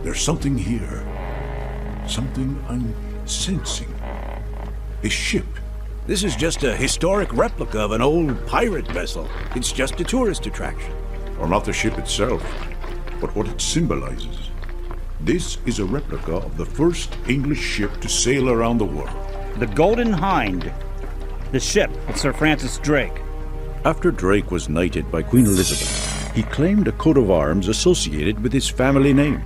There's something here. Something I'm sensing. A ship. This is just a historic replica of an old pirate vessel. It's just a tourist attraction. Or not the ship itself, but what it symbolizes. This is a replica of the first English ship to sail around the world. The Golden Hind. The ship of Sir Francis Drake. After Drake was knighted by Queen Elizabeth, he claimed a coat of arms associated with his family name.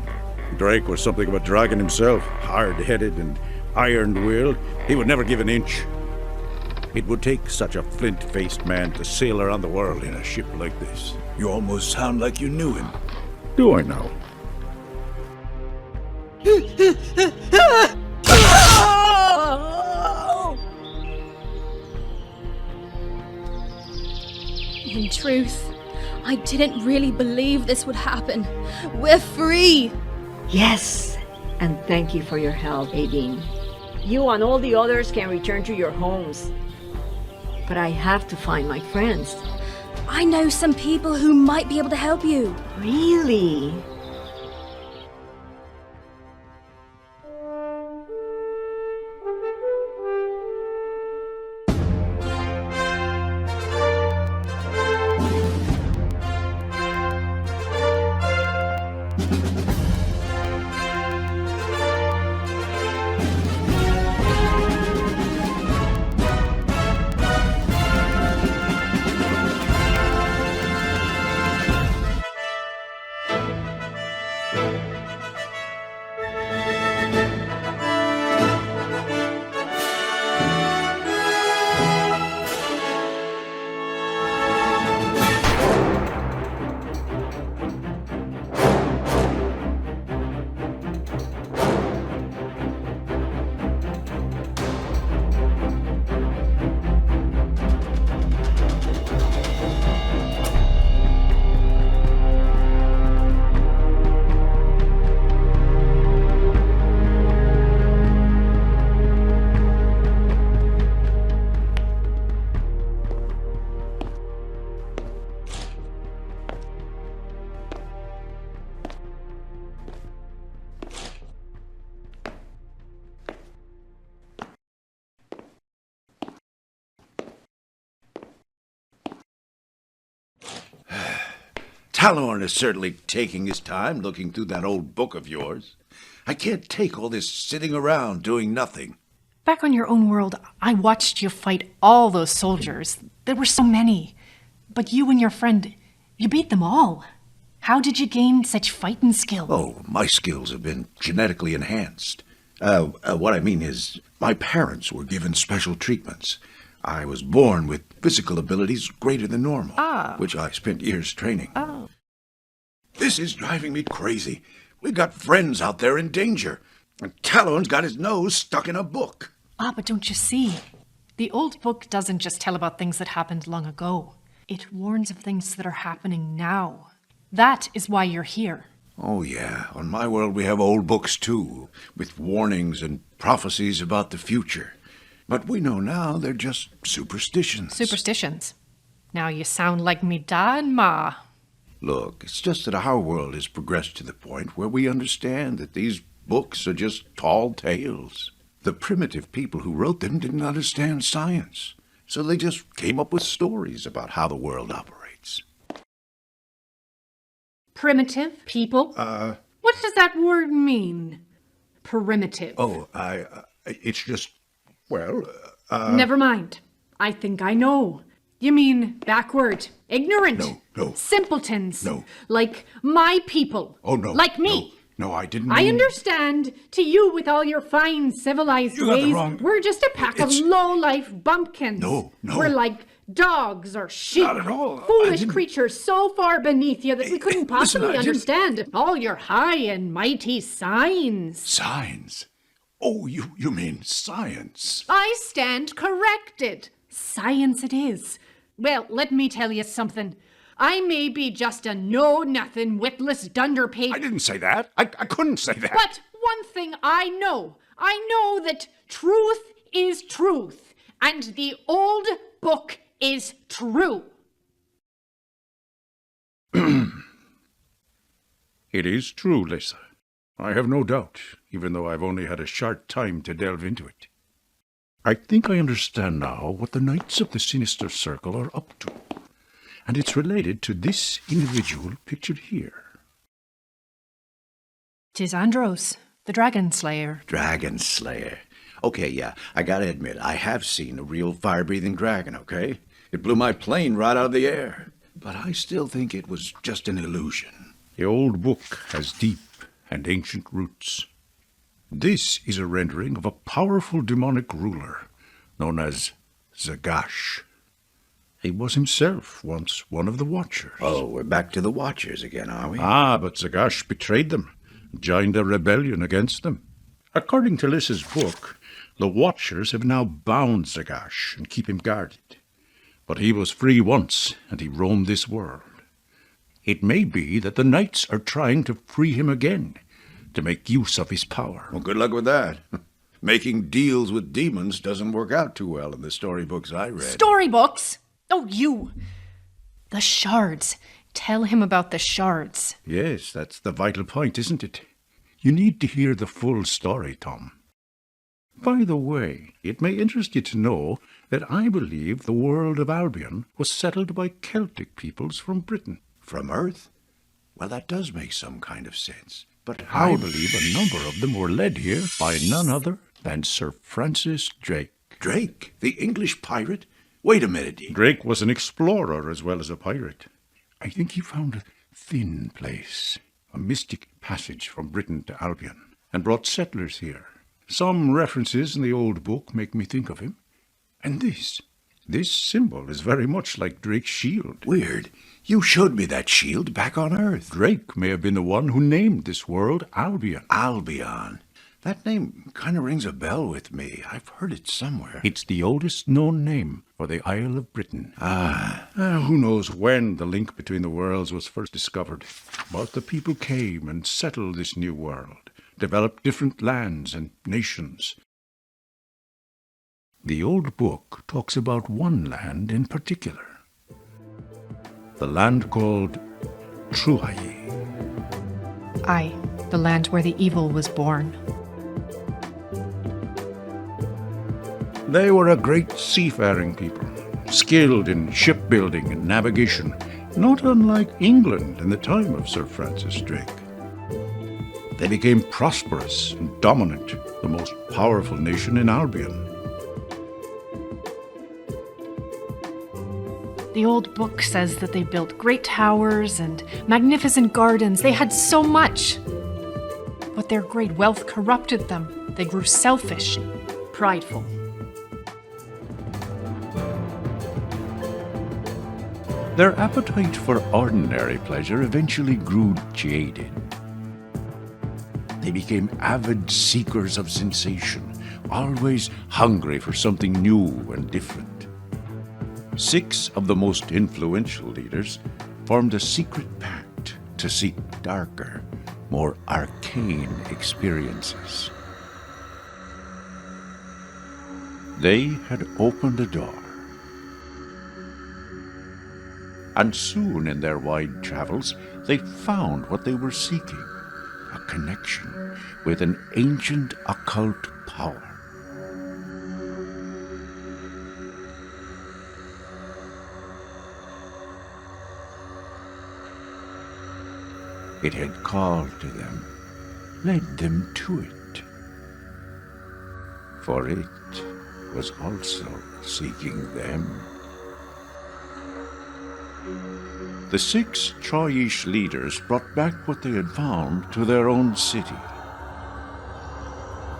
Drake was something of a dragon himself, hard-headed and iron-willed. He would never give an inch. It would take such a flint-faced man to sail around the world in a ship like this. You almost sound like you knew him. Do I now? In truth, I didn't really believe this would happen. We're free! Yes, and thank you for your help, Aideen. You and all the others can return to your homes. But I have to find my friends. I know some people who might be able to help you. Really? Talorn is certainly taking his time looking through that old book of yours. I can't take all this sitting around doing nothing. Back on your own world, I watched you fight all those soldiers. There were so many. But you and your friend, you beat them all. How did you gain such fighting skill? Oh, my skills have been genetically enhanced. What I mean is, my parents were given special treatments. I was born with physical abilities greater than normal, which I spent years training. Oh. This is driving me crazy. We got friends out there in danger, and Talon's got his nose stuck in a book. But don't you see? The old book doesn't just tell about things that happened long ago. It warns of things that are happening now. That is why you're here. Oh, yeah. On my world, we have old books, too, with warnings and prophecies about the future. But we know now they're just superstitions. Superstitions. Now you sound like me da and ma. Look, it's just that our world has progressed to the point where we understand that these books are just tall tales. The primitive people who wrote them didn't understand science, so they just came up with stories about how the world operates. Primitive people? What does that word mean? Primitive. Oh, it's just, well, Never mind. I think I know. You mean backward, ignorant? No. Simpletons. No. Like my people. Oh, no. Like me. No, I didn't I mean... understand. To you, with all your fine civilized You got the ways, wrong- we're just a pack It's- of low-life bumpkins. No. We're like dogs or sheep. Not at all. I Foolish didn't- creatures so far beneath you that we couldn't listen, possibly I didn't- understand all your high and mighty signs. Signs? Oh, you mean science. I stand corrected. Science it is. Well, let me tell you something. I may be just a know-nothing, witless dunderpig. I didn't say that. I couldn't say that. But one thing I know that truth is truth, and the old book is true. It is true, Lisa. I have no doubt, even though I've only had a short time to delve into it. I think I understand now what the Knights of the Sinister Circle are up to, and it's related to this individual pictured here. 'Tis Andros, the Dragon Slayer. Dragon Slayer. Okay, yeah, I gotta admit, I have seen a real fire-breathing dragon, okay? It blew my plane right out of the air. But I still think it was just an illusion. The old book has deep and ancient roots. This is a rendering of a powerful demonic ruler known as Zagash. He was himself once one of the Watchers. Oh, we're back to the Watchers again, are we? Ah, but Zagash betrayed them, joined a rebellion against them. According to Lys's book, the Watchers have now bound Zagash and keep him guarded. But he was free once, and he roamed this world. It may be that the Knights are trying to free him again, to make use of his power. Well, good luck with that. Making deals with demons doesn't work out too well in the storybooks I read. Storybooks? Oh, you! The shards. Tell him about the shards. Yes, that's the vital point, isn't it? You need to hear the full story, Tom. By the way, it may interest you to know that I believe the world of Albion was settled by Celtic peoples from Britain. From Earth? Well, that does make some kind of sense. But I believe a number of them were led here by none other than Sir Francis Drake. Drake, the English pirate? Wait a minute. Drake was an explorer as well as a pirate. I think he found a thin place, a mystic passage from Britain to Albion, and brought settlers here. Some references in the old book make me think of him. And this symbol is very much like Drake's shield. Weird. You showed me that shield back on Earth. Drake may have been the one who named this world Albion. Albion. That name kind of rings a bell with me. I've heard it somewhere. It's the oldest known name for the Isle of Britain. Who knows when the link between the worlds was first discovered. But the people came and settled this new world, developed different lands and nations. The old book talks about one land in particular. The land called Truhayi. Aye, the land where the evil was born. They were a great seafaring people, skilled in shipbuilding and navigation, not unlike England in the time of Sir Francis Drake. They became prosperous and dominant, the most powerful nation in Albion. The old book says that they built great towers and magnificent gardens. They had so much. But their great wealth corrupted them. They grew selfish, prideful. Their appetite for ordinary pleasure eventually grew jaded. They became avid seekers of sensation, always hungry for something new and different. 6 of the most influential leaders formed a secret pact to seek darker, more arcane experiences. They had opened a door. And soon in their wide travels, they found what they were seeking, a connection with an ancient occult power. It had called to them, led them to it. For it was also seeking them. The 6 Troyish leaders brought back what they had found to their own city.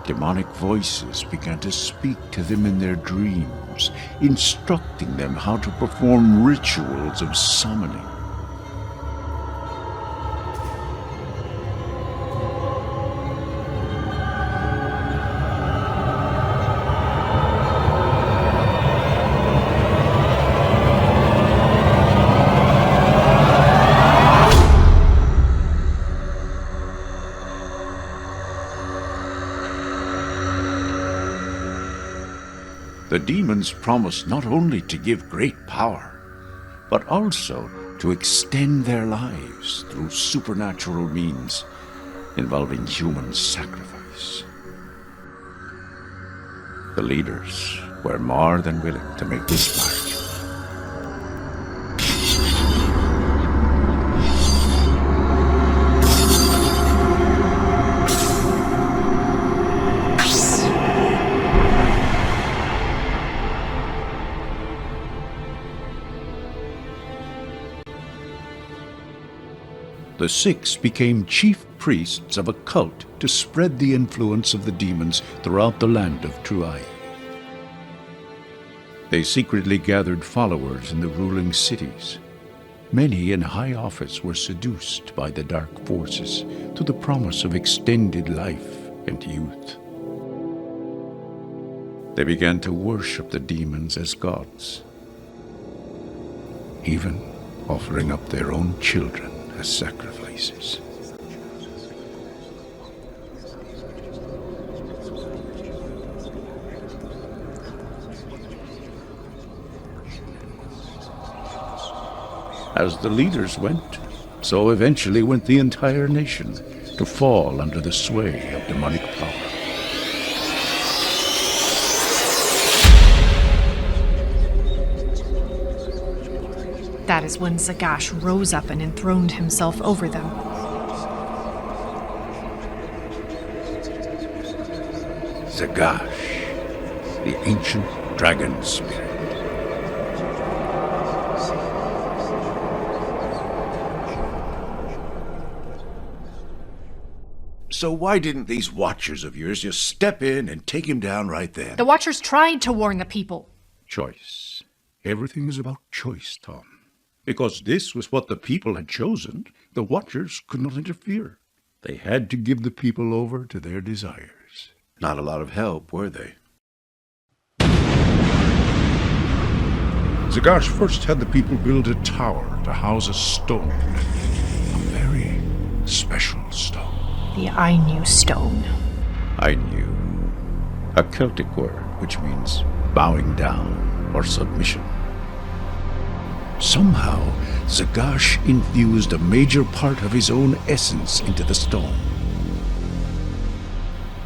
Demonic voices began to speak to them in their dreams, instructing them how to perform rituals of summoning. The demons promised not only to give great power, but also to extend their lives through supernatural means, involving human sacrifice. The leaders were more than willing to make this mark. The six became chief priests of a cult to spread the influence of the demons throughout the land of Truai. They secretly gathered followers in the ruling cities. Many in high office were seduced by the dark forces to the promise of extended life and youth. They began to worship the demons as gods, even offering up their own children as sacrifices. As the leaders went, so eventually went the entire nation to fall under the sway of demonic power. That is when Zagash rose up and enthroned himself over them. Zagash, the ancient dragon spirit. So why didn't these watchers of yours just step in and take him down right then? The Watchers tried to warn the people. Choice. Everything is about choice, Tom. Because this was what the people had chosen, the Watchers could not interfere. They had to give the people over to their desires. Not a lot of help, were they? Zagash first had the people build a tower to house a stone. A very special stone. The Ainu stone. Ainu, a Celtic word which means bowing down or submission. Somehow, Zagash infused a major part of his own essence into the stone.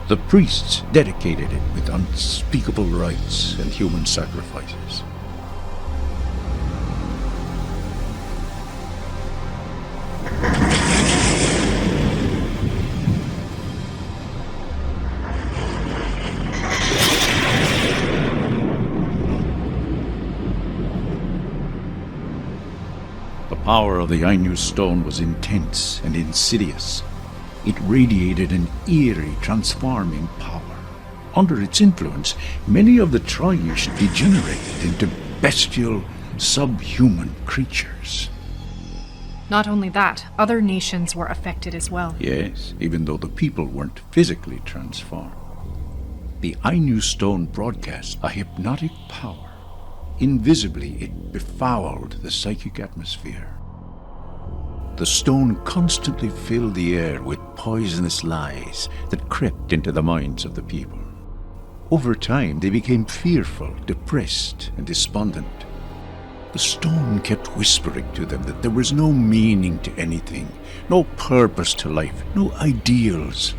The priests dedicated it with unspeakable rites and human sacrifices. The power of the Ainu stone was intense and insidious. It radiated an eerie, transforming power. Under its influence, many of the Troyish degenerated into bestial, subhuman creatures. Not only that, other nations were affected as well. Yes, even though the people weren't physically transformed. The Ainu stone broadcast a hypnotic power. Invisibly, it befouled the psychic atmosphere. The stone constantly filled the air with poisonous lies that crept into the minds of the people. Over time, they became fearful, depressed, and despondent. The stone kept whispering to them that there was no meaning to anything, no purpose to life, no ideals.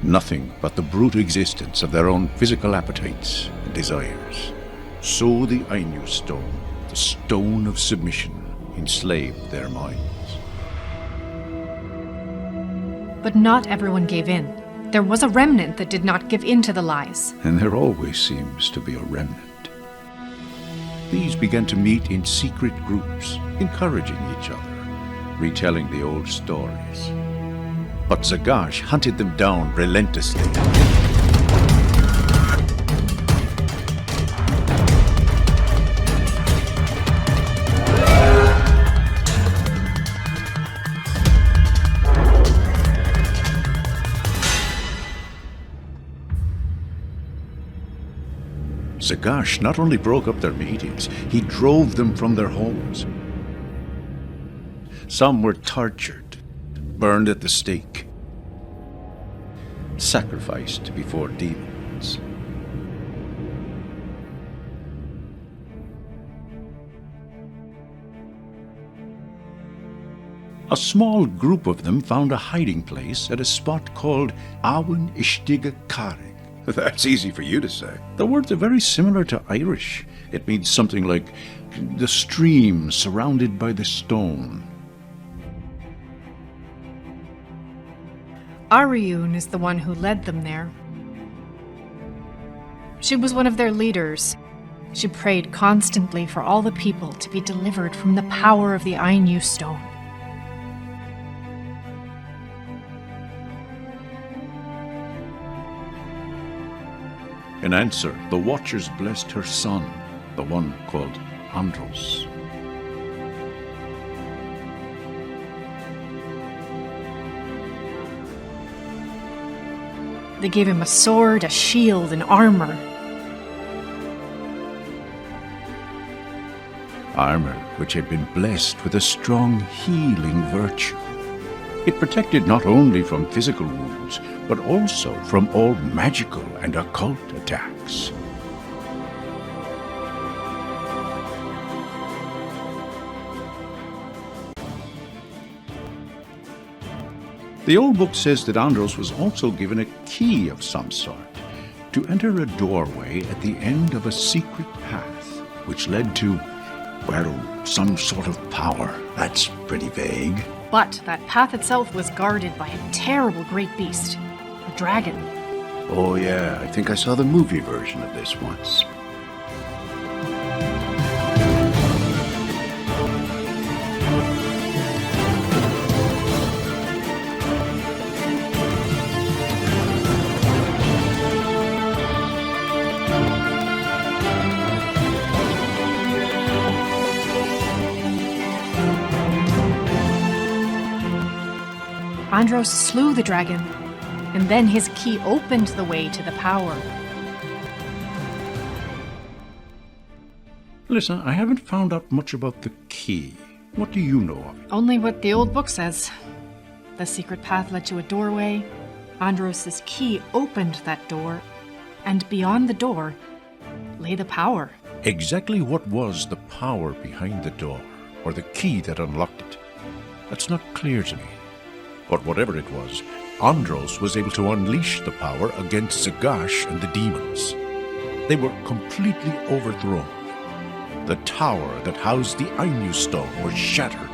Nothing but the brute existence of their own physical appetites and desires. So the Ainu stone, the stone of submission, enslaved their minds. But not everyone gave in. There was a remnant that did not give in to the lies. And there always seems to be a remnant. These began to meet in secret groups, encouraging each other, retelling the old stories. But Zagash hunted them down relentlessly. Zagash not only broke up their meetings, he drove them from their homes. Some were tortured, burned at the stake, sacrificed before demons. A small group of them found a hiding place at a spot called Awen Ishtiga Karig. That's easy for you to say. The words are very similar to Irish. It means something like the stream surrounded by the stone. Ariun is the one who led them there. She was one of their leaders. She prayed constantly for all the people to be delivered from the power of the Ainu stone. In answer, the Watchers blessed her son, the one called Andros. They gave him a sword, a shield, and armor. Armor which had been blessed with a strong healing virtue. It protected not only from physical wounds, but also from all magical and occult attacks. The old book says that Andros was also given a key of some sort to enter a doorway at the end of a secret path, which led to, well, some sort of power. That's pretty vague. But that path itself was guarded by a terrible great beast, a dragon. Oh yeah, I think I saw the movie version of this once. Andros slew the dragon, and then his key opened the way to the power. Listen, I haven't found out much about the key. What do you know of it? Only what the old book says. The secret path led to a doorway. Andros' key opened that door, and beyond the door lay the power. Exactly what was the power behind the door, or the key that unlocked it? That's not clear to me. But whatever it was, Andros was able to unleash the power against Zagash and the demons. They were completely overthrown. The tower that housed the Ainu stone was shattered.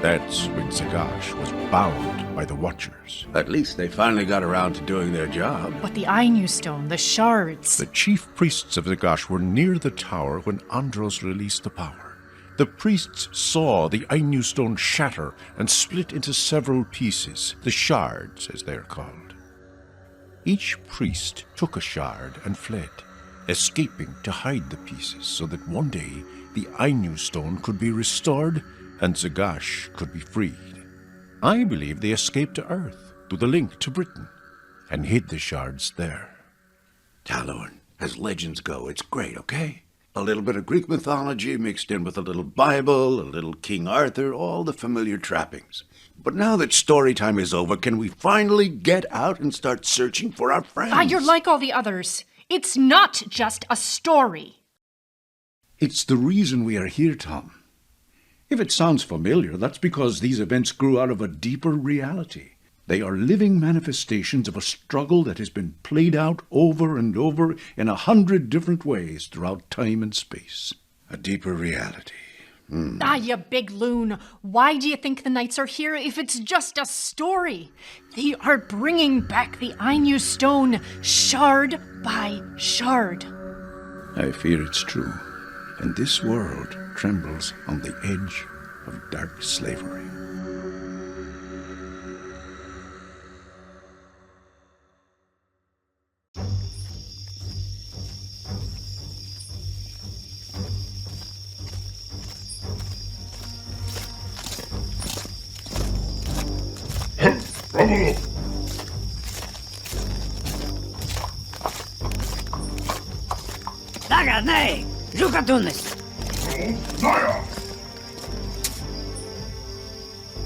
That's when Zagash was bound by the Watchers. At least they finally got around to doing their job. But the Ainu stone, the shards... The chief priests of Zagash were near the tower when Andros released the power. The priests saw the Ainu stone shatter and split into several pieces, the shards as they are called. Each priest took a shard and fled, escaping to hide the pieces so that one day the Ainu stone could be restored and Zagash could be freed. I believe they escaped to Earth through the link to Britain and hid the shards there. Talon, as legends go, it's great, okay? A little bit of Greek mythology mixed in with a little Bible, a little King Arthur, all the familiar trappings. But now that story time is over, can we finally get out and start searching for our friends? You're like all the others. It's not just a story. It's the reason we are here, Tom. If it sounds familiar, that's because these events grew out of a deeper reality. They are living manifestations of a struggle that has been played out over and over in 100 different ways throughout time and space. A deeper reality. You big loon. Why do you think the knights are here if it's just a story? They are bringing back the Ainu stone, shard by shard. I fear it's true, and this world trembles on the edge of dark slavery. Dagadnei, Jukatunis. Naya!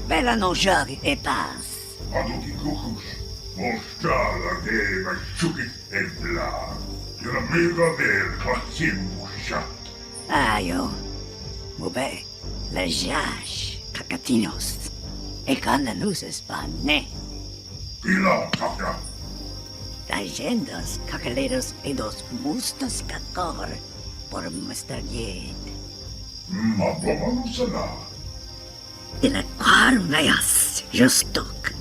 Bella non jagi e paz. Aduki kukus, mostala de mashukit ebla. Your amiga del Kwasim Mushat. Ayo. Mube, lejash, kakatinos. Ekan luces pane. Pila, Takya. Leyendas, cacaleros y dos mustos cacor por Mr. Yed. Mabomalusala. De la carveas, justok.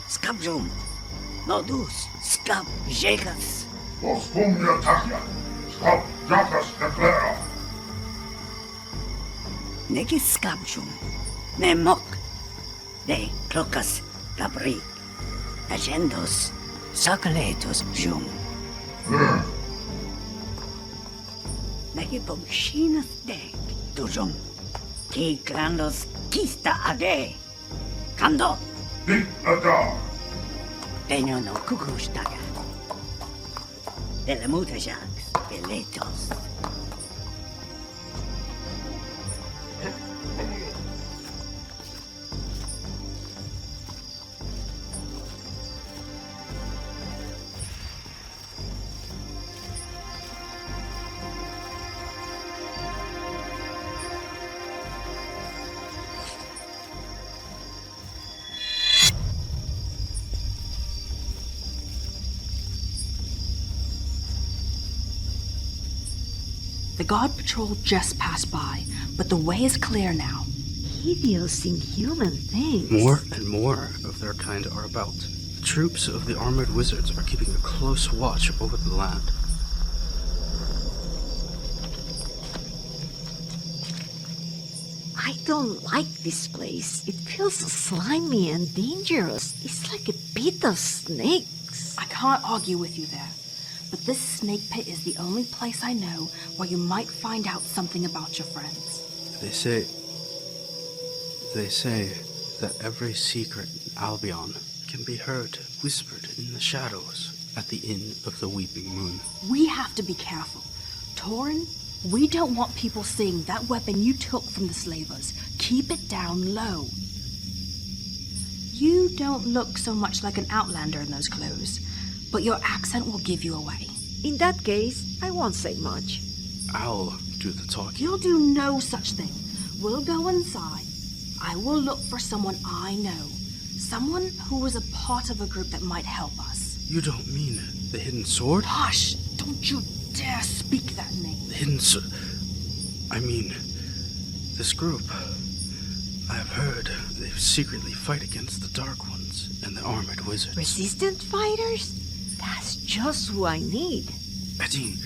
Skabjum, modus, skab, jegas. Pospumia, Takya. Skop, Jakas, Declara. Negi skabjum, ne mok. De crocas, labri. Agendos, sacaletos, jum. Negi bomshinas de, tujum. Ki grandos, kista ade. Kando. Dik Adar. Peño no cucustaga. De la mutajax, beletos. The guard patrol just passed by, but the way is clear now. Hideous, inhuman things. More and more of their kind are about. The troops of the armored wizards are keeping a close watch over the land. I don't like this place. It feels slimy and dangerous. It's like a pit of snakes. I can't argue with you there, but this snake pit is the only place I know where you might find out something about your friends. They say that every secret in Albion can be heard whispered in the shadows at the Inn of the Weeping Moon. We have to be careful. Torin, we don't want people seeing that weapon you took from the slavers. Keep it down low. You don't look so much like an outlander in those clothes, but your accent will give you away. In that case, I won't say much. I'll do the talking. You'll do no such thing. We'll go inside. I will look for someone I know. Someone who was a part of a group that might help us. You don't mean the Hidden Sword? Hush! Don't you dare speak that name. The Hidden Sword? I mean, this group. I have heard they secretly fight against the Dark Ones and the Armored Wizards. Resistant fighters? That's just who I need. Edine,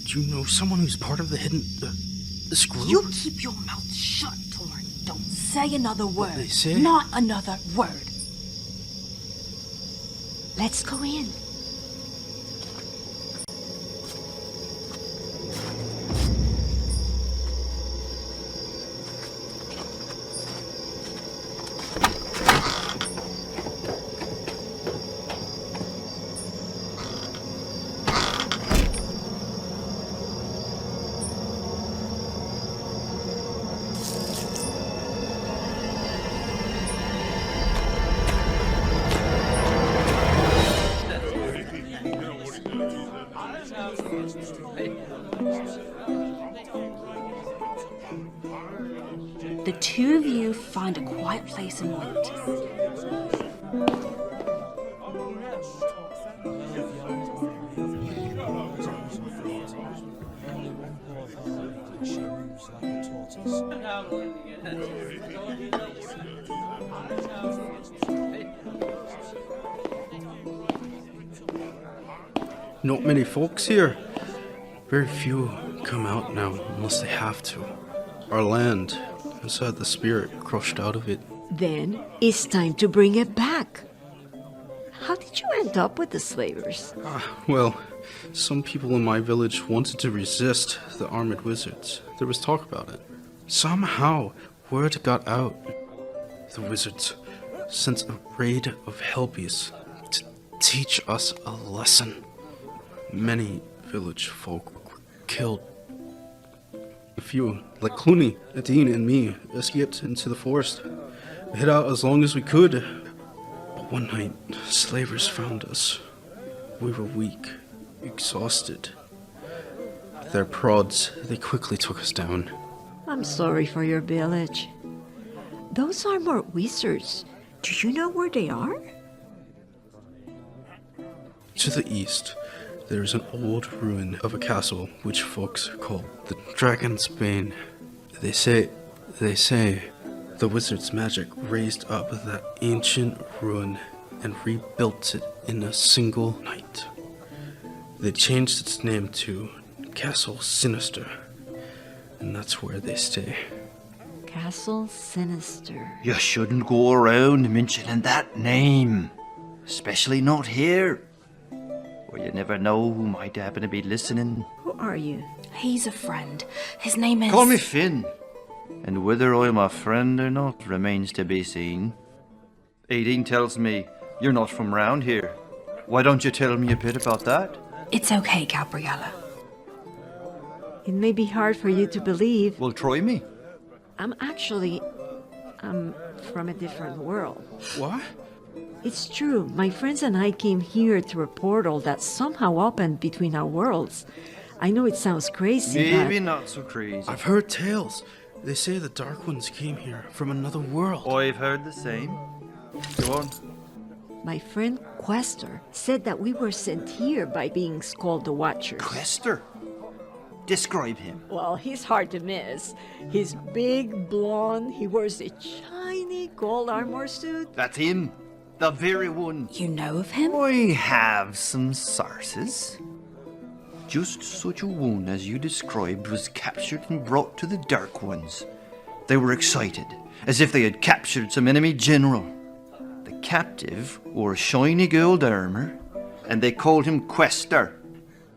do you know someone who's part of the Hidden... this group? You keep your mouth shut, Torin. Don't say another word. They say? Not another word. Let's go in. The two of you find a quiet place and wait. Not many folks here. Very few come out now unless they have to. Our land has had the spirit crushed out of it. Then it's time to bring it back. How did you end up with the slavers? Well, some people in my village wanted to resist the armored wizards. There was talk about it. Somehow, word got out. The wizards sent a raid of Helpies to teach us a lesson. Many village folk were killed. A few, like Clooney, Edine, and me, escaped into the forest. We hid out as long as we could. But one night, slavers found us. We were weak, exhausted. With their prods, they quickly took us down. I'm sorry for your village. Those armored wizards, do you know where they are? To the east, there is an old ruin of a castle which folks call the Dragon's Bane. They say the wizard's magic raised up that ancient ruin and rebuilt it in a single night. They changed its name to Castle Sinister, and that's where they stay. Castle Sinister. You shouldn't go around mentioning that name. Especially not here. Or you never know who might happen to be listening. Who are you? He's a friend. His name is... Call me Finn. And whether I'm a friend or not remains to be seen. Aideen tells me you're not from round here. Why don't you tell me a bit about that? It's okay, Gabriella. It may be hard for you to believe. Well, try me. I'm from a different world. What? It's true. My friends and I came here through a portal that somehow opened between our worlds. I know it sounds crazy, Maybe not so crazy. I've heard tales. They say the Dark Ones came here from another world. I've heard the same. Go on. My friend Questor said that we were sent here by beings called the Watchers. Questor? Describe him. Well, he's hard to miss. He's big, blonde, he wears a shiny gold armor suit. That's him. The very one. You know of him? I have some sources. Just such a one as you described was captured and brought to the Dark Ones. They were excited, as if they had captured some enemy general. The captive wore shiny gold armor, and they called him Questor.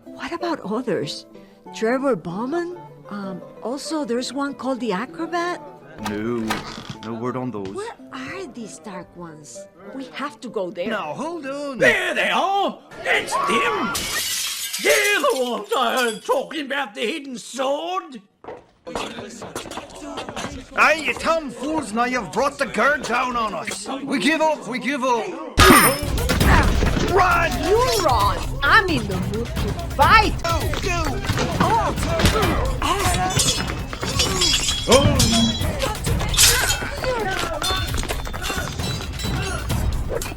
What about others? Trevor Bowman? Also, there's one called the Acrobat. No word on those. Where are these Dark Ones? We have to go there. Now, hold on. There they are! It's them! They're the ones I heard talking about the hidden sword! Aye, you tomfools, now you've brought the guard down on us. We give up. Run! You run! I'm in the mood to fight!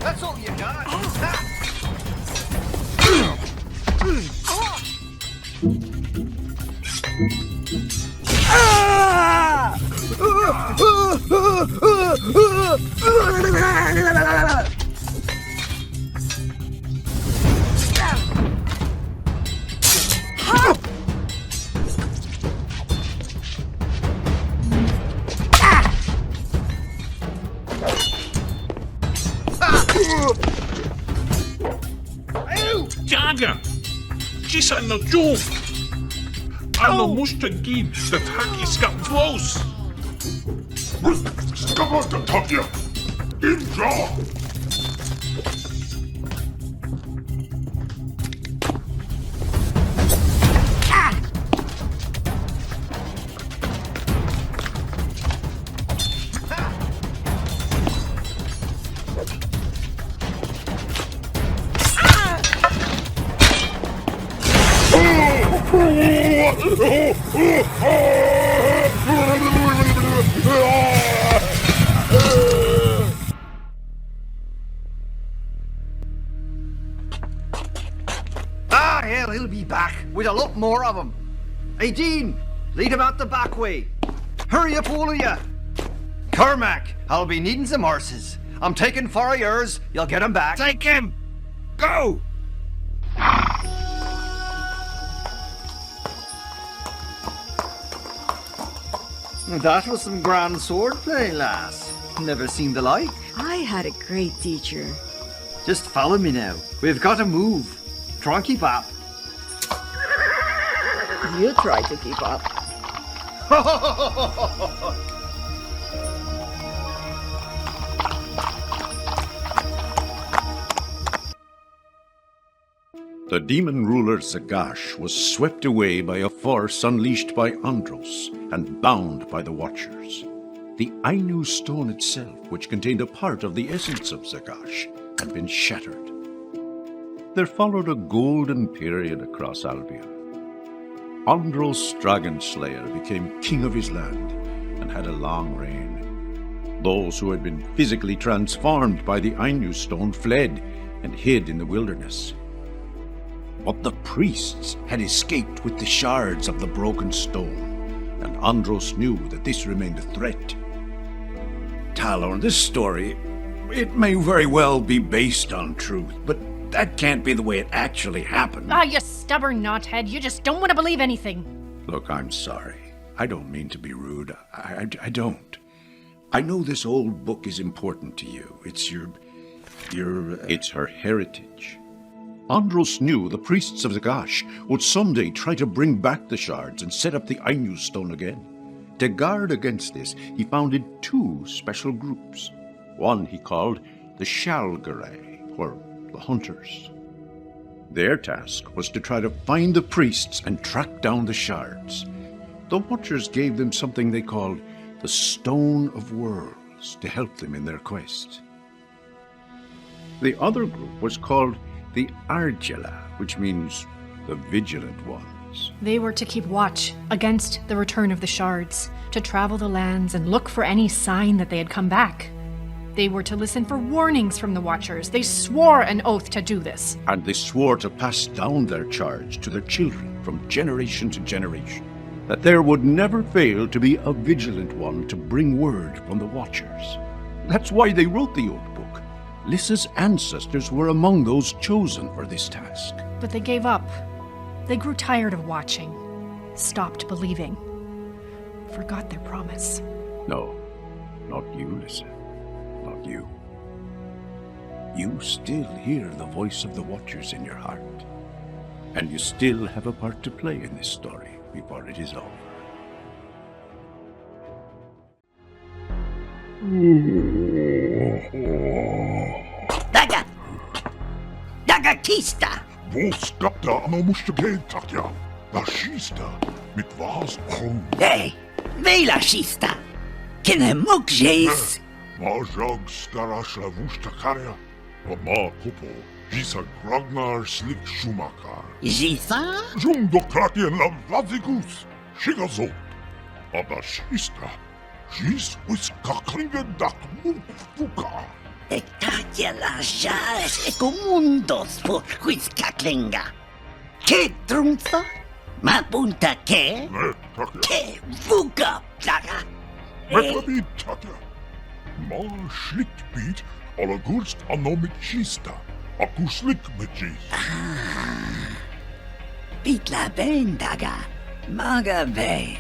That's all you got. Jagger! Just on the joke! I'm must give the tacky scum close! Come on, the top you! In jaw! Hell, he'll be back with a lot more of them. Aideen, lead him out the back way. Hurry up, all of you. Cormac, I'll be needing some horses. I'm taking 4 of yours. You'll get them back. Take him! Go! That was some grand swordplay, lass. Never seen the like. I had a great teacher. Just follow me now. We've got to move. Try and keep up. You try to keep up. The demon ruler Zagash was swept away by a force unleashed by Andros and bound by the Watchers. The Ainu stone itself, which contained a part of the essence of Zagash, had been shattered. There followed a golden period across Albion. Andros Dragonslayer became king of his land and had a long reign. Those who had been physically transformed by the Ainu stone fled and hid in the wilderness. But the priests had escaped with the shards of the broken stone, and Andros knew that this remained a threat. Talorn, this story, it may very well be based on truth, but that can't be the way it actually happened. Ah, you stubborn knothead. You just don't want to believe anything. Look, I'm sorry. I don't mean to be rude. I don't. I know this old book is important to you. It's It's her heritage. Andros knew the priests of Zagash would someday try to bring back the shards and set up the Ainu stone again. To guard against this, he founded two special groups. One he called the Shalgarai, or the Hunters. Their task was to try to find the priests and track down the shards. The Watchers gave them something they called the Stone of Worlds to help them in their quest. The other group was called the Argela, which means the Vigilant Ones. They were to keep watch against the return of the shards, to travel the lands and look for any sign that they had come back. They were to listen for warnings from the Watchers. They swore an oath to do this. And they swore to pass down their charge to their children from generation to generation, that there would never fail to be a Vigilant One to bring word from the Watchers. That's why they wrote the old book. Lissa's ancestors were among those chosen for this task. But they gave up. They grew tired of watching, stopped believing, forgot their promise. No, not you, Lissa. Not you. You still hear the voice of the Watchers in your heart. And you still have a part to play in this story before it is over. Daga! Daga Kista! Wo skapta ano mushtage takja? La shista mit vas kong. Hey! Vela Shista! Kene mukjes! Majag starashla vushtakarja. Ma kopo. Jisa Gragnar slik Schumacher. Jisa? Jung do krakien la vladigus. Shigazo. Aber shista. Jis wis kaklinge dak mukfuka. Ekatia la jas ecomundos por Huizcaclinga. ¿Qué trunfa? ¿Ma punta qué? Ne, takja. ¿Qué fuga, plaga? Metlabit takja. Ma schlikt bit alla gurst ano mit shista. Akuslik mit jis. Pitla ben, daga. Maga ben.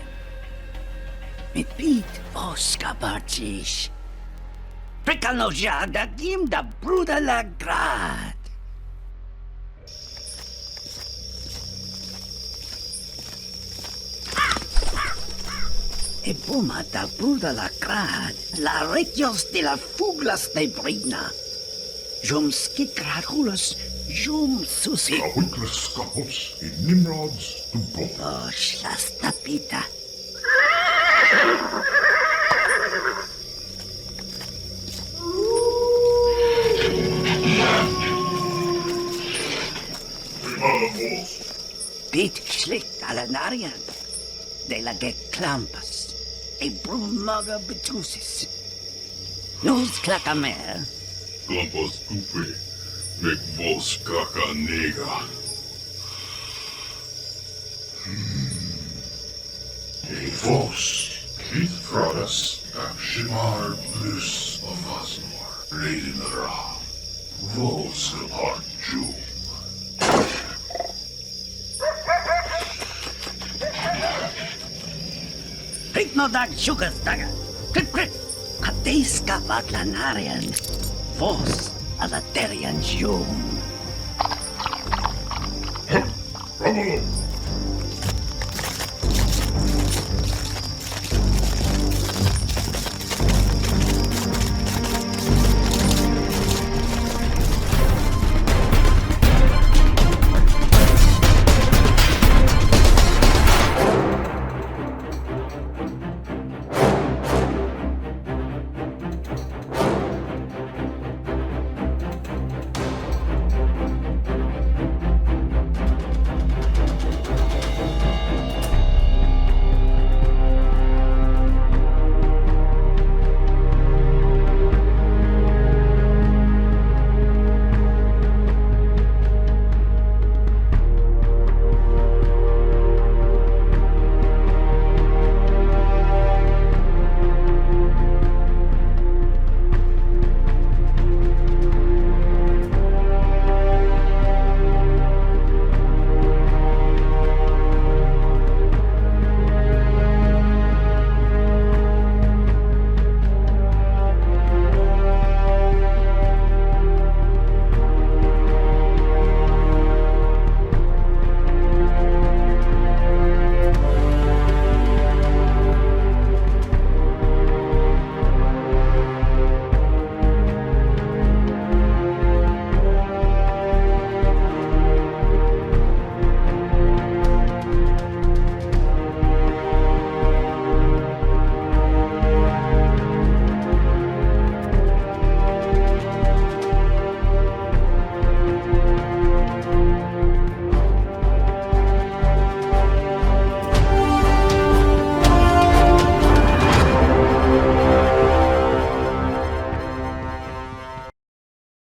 Mit bit oska barcish. Prikano da gim da bruda la grad. E puma da bruda la grad. La retios de la fuglas de brina. Jum skikrahulas, jum susi. La hunkles kapos in Nimrods dumpo. Oh, slasta pita. Bit schlicht alenarian. De la get clampas. E brumaga betusis. Nos clacamer. Clampas tupe. Meg vos caca nega. E vos, Keith Frodas, am Shimar Bliss of Vasmor, Lady Nara. Vos apart Jew. Pigno dag sugas daga. Crit crit. Ateska vatlanarian. Vos alaterian jum. Ramalo!